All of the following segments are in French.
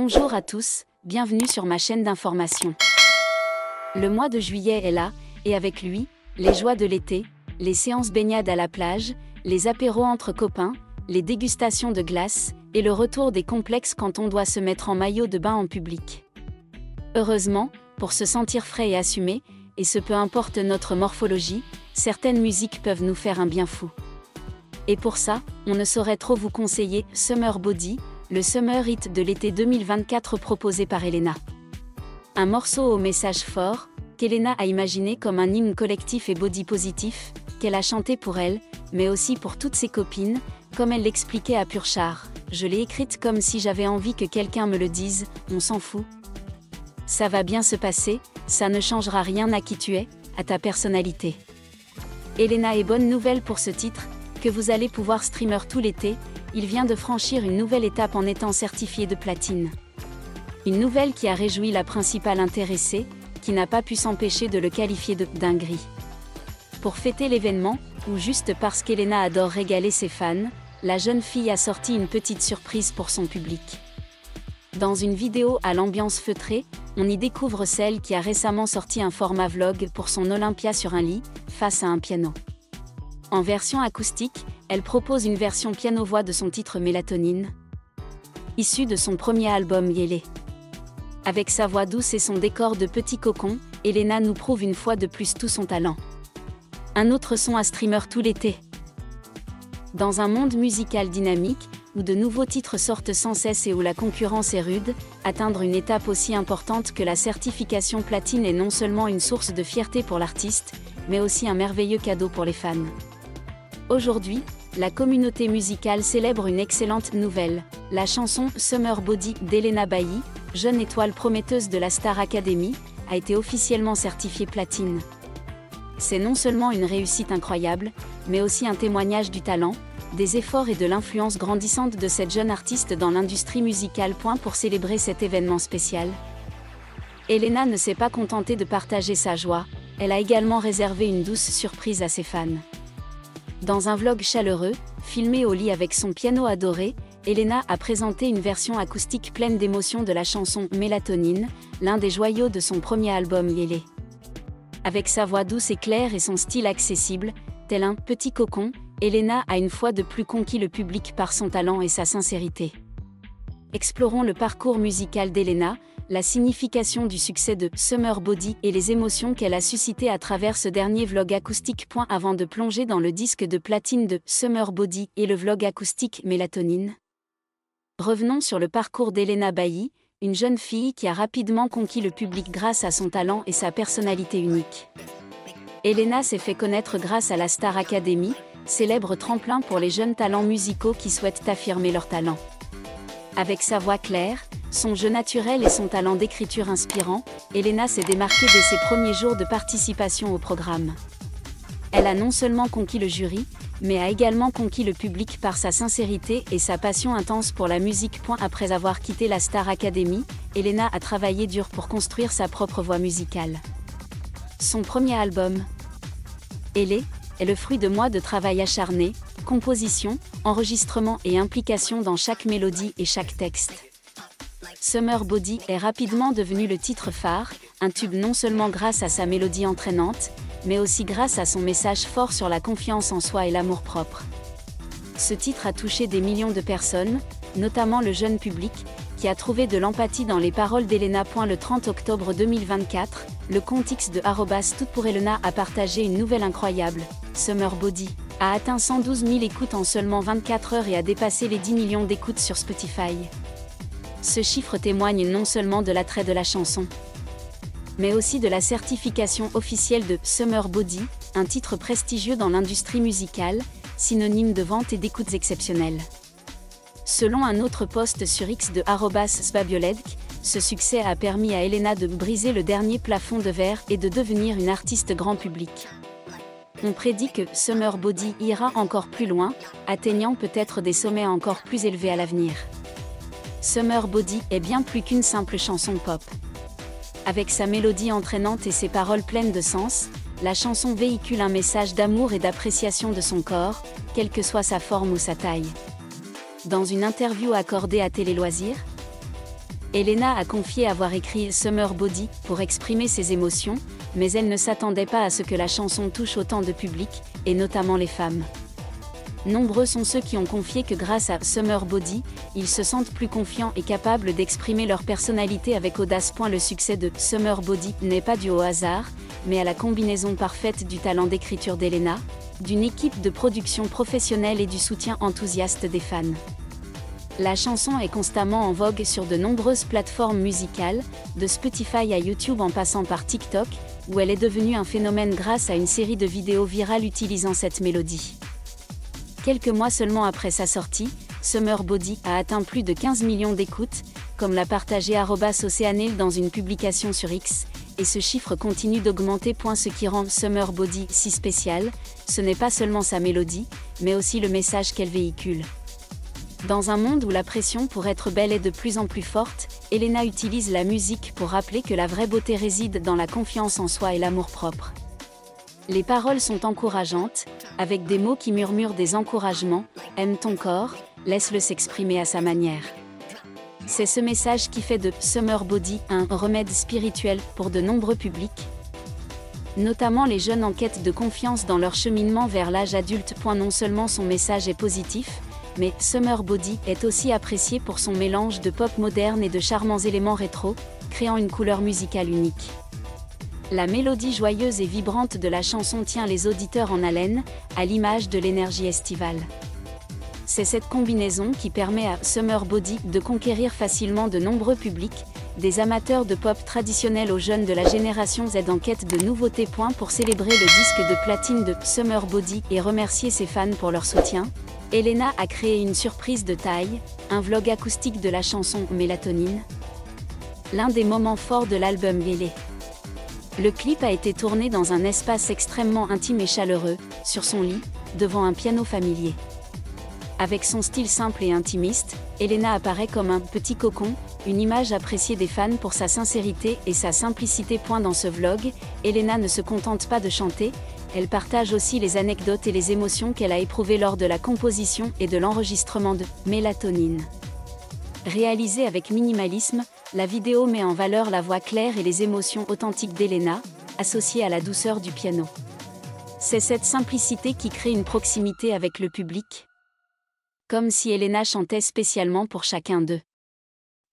Bonjour à tous, bienvenue sur ma chaîne d'information. Le mois de juillet est là, et avec lui, les joies de l'été, les séances baignades à la plage, les apéros entre copains, les dégustations de glace, et le retour des complexes quand on doit se mettre en maillot de bain en public. Heureusement, pour se sentir frais et assumé, et ce peu importe notre morphologie, certaines musiques peuvent nous faire un bien fou. Et pour ça, on ne saurait trop vous conseiller Summer Body, le Summer Hit de l'été 2024 proposé par Elena. Un morceau au message fort, qu'Elena a imaginé comme un hymne collectif et body positif, qu'elle a chanté pour elle, mais aussi pour toutes ses copines, comme elle l'expliquait à Purchar. Je l'ai écrite comme si j'avais envie que quelqu'un me le dise, on s'en fout. Ça va bien se passer, ça ne changera rien à qui tu es, à ta personnalité. Elena est bonne nouvelle pour ce titre, que vous allez pouvoir streamer tout l'été, il vient de franchir une nouvelle étape en étant certifié de platine. Une nouvelle qui a réjoui la principale intéressée, qui n'a pas pu s'empêcher de le qualifier de dinguerie. Pour fêter l'événement, ou juste parce qu'Elena adore régaler ses fans, la jeune fille a sorti une petite surprise pour son public. Dans une vidéo à l'ambiance feutrée, on y découvre celle qui a récemment sorti un format vlog pour son Olympia sur un lit, face à un piano. En version acoustique, elle propose une version piano-voix de son titre Mélatonine, issu de son premier album Yélé. Avec sa voix douce et son décor de petit cocon, Elena nous prouve une fois de plus tout son talent. Un autre son à streamer tout l'été. Dans un monde musical dynamique, où de nouveaux titres sortent sans cesse et où la concurrence est rude, atteindre une étape aussi importante que la certification platine est non seulement une source de fierté pour l'artiste, mais aussi un merveilleux cadeau pour les fans. Aujourd'hui, la communauté musicale célèbre une excellente nouvelle, la chanson Summer Body d'Elena Bailly, jeune étoile prometteuse de la Star Academy, a été officiellement certifiée platine. C'est non seulement une réussite incroyable, mais aussi un témoignage du talent, des efforts et de l'influence grandissante de cette jeune artiste dans l'industrie musicale. Pour célébrer cet événement spécial, Elena ne s'est pas contentée de partager sa joie, elle a également réservé une douce surprise à ses fans. Dans un vlog chaleureux, filmé au lit avec son piano adoré, Elena a présenté une version acoustique pleine d'émotions de la chanson Mélatonine, l'un des joyaux de son premier album Yélé. Avec sa voix douce et claire et son style accessible, tel un petit cocon, Elena a une fois de plus conquis le public par son talent et sa sincérité. Explorons le parcours musical d'Elena, la signification du succès de Summer Body et les émotions qu'elle a suscitées à travers ce dernier vlog acoustique. Avant de plonger dans le disque de platine de Summer Body et le vlog acoustique Mélatonine, revenons sur le parcours d'Elena Bailly, une jeune fille qui a rapidement conquis le public grâce à son talent et sa personnalité unique. Elena s'est fait connaître grâce à la Star Academy, célèbre tremplin pour les jeunes talents musicaux qui souhaitent affirmer leur talent. Avec sa voix claire, son jeu naturel et son talent d'écriture inspirant, Elena s'est démarquée dès ses premiers jours de participation au programme. Elle a non seulement conquis le jury, mais a également conquis le public par sa sincérité et sa passion intense pour la musique. Après avoir quitté la Star Academy, Elena a travaillé dur pour construire sa propre voix musicale. Son premier album, Yélé, est le fruit de mois de travail acharné, composition, enregistrement et implication dans chaque mélodie et chaque texte. Summer Body est rapidement devenu le titre phare, un tube non seulement grâce à sa mélodie entraînante, mais aussi grâce à son message fort sur la confiance en soi et l'amour-propre. Ce titre a touché des millions de personnes, notamment le jeune public, qui a trouvé de l'empathie dans les paroles d'Elena. Le 30 octobre 2024, le compte X de @toutpourelena a partagé une nouvelle incroyable, Summer Body a atteint 112 000 écoutes en seulement 24 heures et a dépassé les 10 millions d'écoutes sur Spotify. Ce chiffre témoigne non seulement de l'attrait de la chanson, mais aussi de la certification officielle de Summer Body, un titre prestigieux dans l'industrie musicale, synonyme de vente et d'écoutes exceptionnelles. Selon un autre post sur X de @sbabioledk, ce succès a permis à Elena de briser le dernier plafond de verre et de devenir une artiste grand public. On prédit que Summer Body ira encore plus loin, atteignant peut-être des sommets encore plus élevés à l'avenir. Summer Body est bien plus qu'une simple chanson pop. Avec sa mélodie entraînante et ses paroles pleines de sens, la chanson véhicule un message d'amour et d'appréciation de son corps, quelle que soit sa forme ou sa taille. Dans une interview accordée à Télé Loisirs, Elena a confié avoir écrit Summer Body pour exprimer ses émotions, mais elle ne s'attendait pas à ce que la chanson touche autant de public, et notamment les femmes. Nombreux sont ceux qui ont confié que grâce à Summer Body, ils se sentent plus confiants et capables d'exprimer leur personnalité avec audace. Le succès de Summer Body n'est pas dû au hasard, mais à la combinaison parfaite du talent d'écriture d'Elena, d'une équipe de production professionnelle et du soutien enthousiaste des fans. La chanson est constamment en vogue sur de nombreuses plateformes musicales, de Spotify à YouTube en passant par TikTok, où elle est devenue un phénomène grâce à une série de vidéos virales utilisant cette mélodie. Quelques mois seulement après sa sortie, Summer Body a atteint plus de 15 millions d'écoutes, comme l'a partagé @Oceanil dans une publication sur X, et ce chiffre continue d'augmenter. Ce qui rend Summer Body si spécial, ce n'est pas seulement sa mélodie, mais aussi le message qu'elle véhicule. Dans un monde où la pression pour être belle est de plus en plus forte, Elena utilise la musique pour rappeler que la vraie beauté réside dans la confiance en soi et l'amour-propre. Les paroles sont encourageantes, avec des mots qui murmurent des encouragements, « Aime ton corps, laisse-le s'exprimer à sa manière ». C'est ce message qui fait de Summer Body un remède spirituel pour de nombreux publics, notamment les jeunes en quête de confiance dans leur cheminement vers l'âge adulte. Non seulement son message est positif, mais Summer Body est aussi apprécié pour son mélange de pop moderne et de charmants éléments rétro, créant une couleur musicale unique. La mélodie joyeuse et vibrante de la chanson tient les auditeurs en haleine, à l'image de l'énergie estivale. C'est cette combinaison qui permet à Summer Body de conquérir facilement de nombreux publics, des amateurs de pop traditionnels aux jeunes de la génération Z en quête de nouveautés. Pour célébrer le disque de platine de Summer Body et remercier ses fans pour leur soutien, Elena a créé une surprise de taille, un vlog acoustique de la chanson Mélatonine. L'un des moments forts de l'album Lélé. Le clip a été tourné dans un espace extrêmement intime et chaleureux, sur son lit, devant un piano familier. Avec son style simple et intimiste, Elena apparaît comme un petit cocon, une image appréciée des fans pour sa sincérité et sa simplicité. Dans ce vlog, Elena ne se contente pas de chanter, elle partage aussi les anecdotes et les émotions qu'elle a éprouvées lors de la composition et de l'enregistrement de Mélatonine. Réalisée avec minimalisme, la vidéo met en valeur la voix claire et les émotions authentiques d'Elena, associées à la douceur du piano. C'est cette simplicité qui crée une proximité avec le public, comme si Elena chantait spécialement pour chacun d'eux.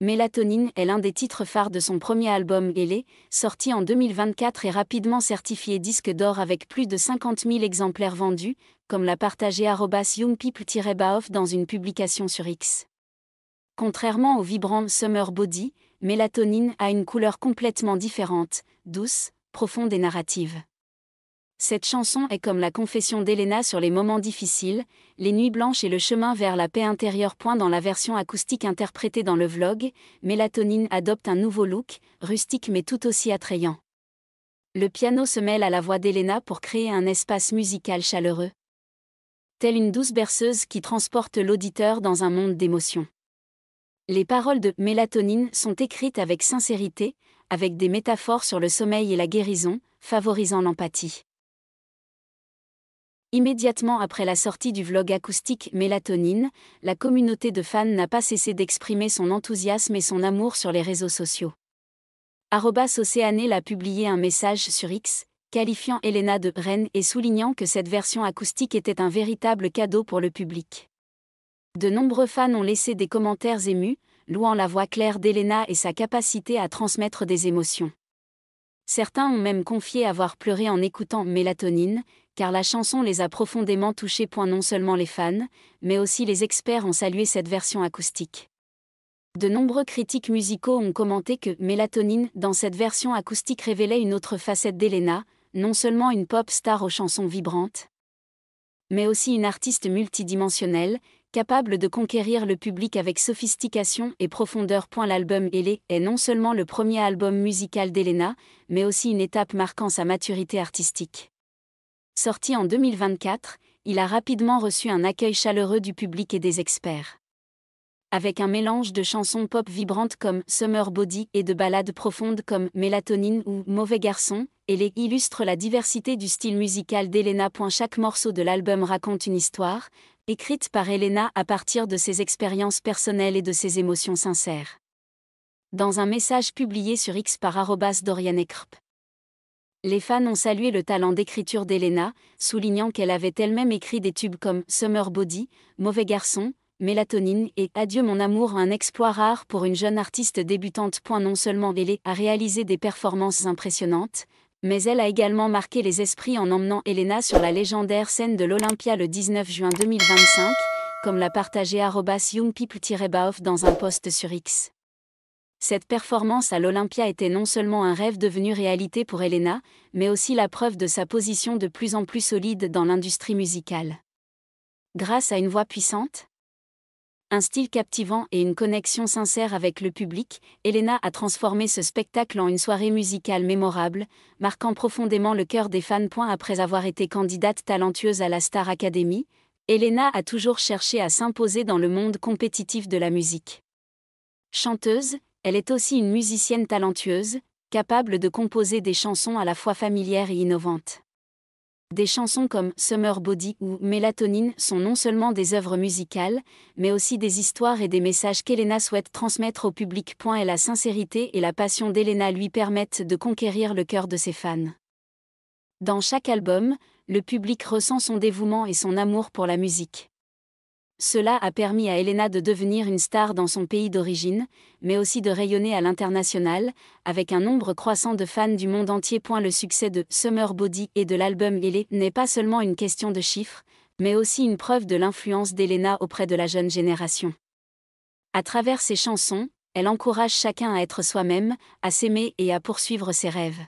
Mélatonine est l'un des titres phares de son premier album Lélé, sorti en 2024 et rapidement certifié disque d'or avec plus de 50 000 exemplaires vendus, comme l'a partagé @youngpeople-baof dans une publication sur X. Contrairement au vibrant Summer Body, Mélatonine a une couleur complètement différente, douce, profonde et narrative. Cette chanson est comme la confession d'Elena sur les moments difficiles, les nuits blanches et le chemin vers la paix intérieure. Dans la version acoustique interprétée dans le vlog, Mélatonine adopte un nouveau look, rustique mais tout aussi attrayant. Le piano se mêle à la voix d'Elena pour créer un espace musical chaleureux. Telle une douce berceuse qui transporte l'auditeur dans un monde d'émotions. Les paroles de Mélatonine sont écrites avec sincérité, avec des métaphores sur le sommeil et la guérison, favorisant l'empathie. Immédiatement après la sortie du vlog acoustique Mélatonine, la communauté de fans n'a pas cessé d'exprimer son enthousiasme et son amour sur les réseaux sociaux. @Oceanil a publié un message sur X, qualifiant Elena de « reine » et soulignant que cette version acoustique était un véritable cadeau pour le public. De nombreux fans ont laissé des commentaires émus, louant la voix claire d'Elena et sa capacité à transmettre des émotions. Certains ont même confié avoir pleuré en écoutant Mélatonine, car la chanson les a profondément touchés. Non seulement les fans, mais aussi les experts ont salué cette version acoustique. De nombreux critiques musicaux ont commenté que Mélatonine, dans cette version acoustique, révélait une autre facette d'Elena, non seulement une pop star aux chansons vibrantes, mais aussi une artiste multidimensionnelle, capable de conquérir le public avec sophistication et profondeur. L'album Lélé est non seulement le premier album musical d'Elena, mais aussi une étape marquant sa maturité artistique. Sorti en 2024, il a rapidement reçu un accueil chaleureux du public et des experts. Avec un mélange de chansons pop vibrantes comme Summer Body et de ballades profondes comme Mélatonine ou Mauvais garçon, Lélé illustre la diversité du style musical d'Elena. Chaque morceau de l'album raconte une histoire, écrite par Elena à partir de ses expériences personnelles et de ses émotions sincères. Dans un message publié sur X par @DorianeCrp. Les fans ont salué le talent d'écriture d'Elena, soulignant qu'elle avait elle-même écrit des tubes comme Summer Body, Mauvais garçon, Mélatonine et Adieu mon amour, un exploit rare pour une jeune artiste débutante. Non seulement elle a réalisé des performances impressionnantes, mais elle a également marqué les esprits en emmenant Elena sur la légendaire scène de l'Olympia le 19 juin 2025, comme l'a partagé @youngpeople-baof dans un post sur X. Cette performance à l'Olympia était non seulement un rêve devenu réalité pour Elena, mais aussi la preuve de sa position de plus en plus solide dans l'industrie musicale. Grâce à une voix puissante, un style captivant et une connexion sincère avec le public, Elena a transformé ce spectacle en une soirée musicale mémorable, marquant profondément le cœur des fans. Après avoir été candidate talentueuse à la Star Academy, Elena a toujours cherché à s'imposer dans le monde compétitif de la musique. Chanteuse, elle est aussi une musicienne talentueuse, capable de composer des chansons à la fois familières et innovantes. Des chansons comme Summer Body ou Mélatonine sont non seulement des œuvres musicales, mais aussi des histoires et des messages qu'Elena souhaite transmettre au public. Et la sincérité et la passion d'Elena lui permettent de conquérir le cœur de ses fans. Dans chaque album, le public ressent son dévouement et son amour pour la musique. Cela a permis à Elena de devenir une star dans son pays d'origine, mais aussi de rayonner à l'international, avec un nombre croissant de fans du monde entier. Le succès de Summer Body et de l'album Elle n'est pas seulement une question de chiffres, mais aussi une preuve de l'influence d'Elena auprès de la jeune génération. À travers ses chansons, elle encourage chacun à être soi-même, à s'aimer et à poursuivre ses rêves.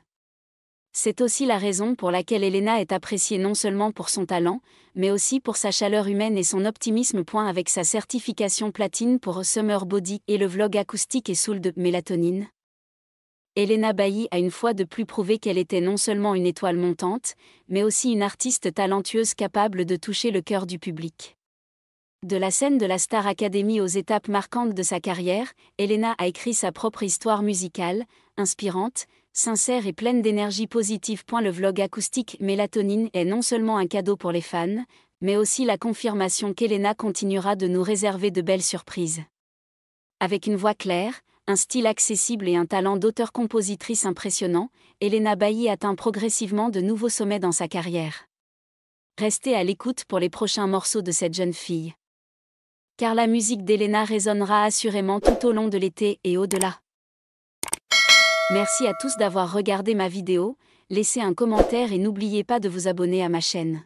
C'est aussi la raison pour laquelle Elena est appréciée non seulement pour son talent, mais aussi pour sa chaleur humaine et son optimisme. Avec sa certification platine pour Summer Body et le vlog acoustique et soul de Mélatonine, Elena Bailly a une fois de plus prouvé qu'elle était non seulement une étoile montante, mais aussi une artiste talentueuse capable de toucher le cœur du public. De la scène de la Star Academy aux étapes marquantes de sa carrière, Elena a écrit sa propre histoire musicale, inspirante, sincère et pleine d'énergie positive. Le vlog acoustique Mélatonine est non seulement un cadeau pour les fans, mais aussi la confirmation qu'Elena continuera de nous réserver de belles surprises. Avec une voix claire, un style accessible et un talent d'auteur-compositrice impressionnant, Elena Bailly atteint progressivement de nouveaux sommets dans sa carrière. Restez à l'écoute pour les prochains morceaux de cette jeune fille. Car la musique d'Elena résonnera assurément tout au long de l'été et au-delà. Merci à tous d'avoir regardé ma vidéo, laissez un commentaire et n'oubliez pas de vous abonner à ma chaîne.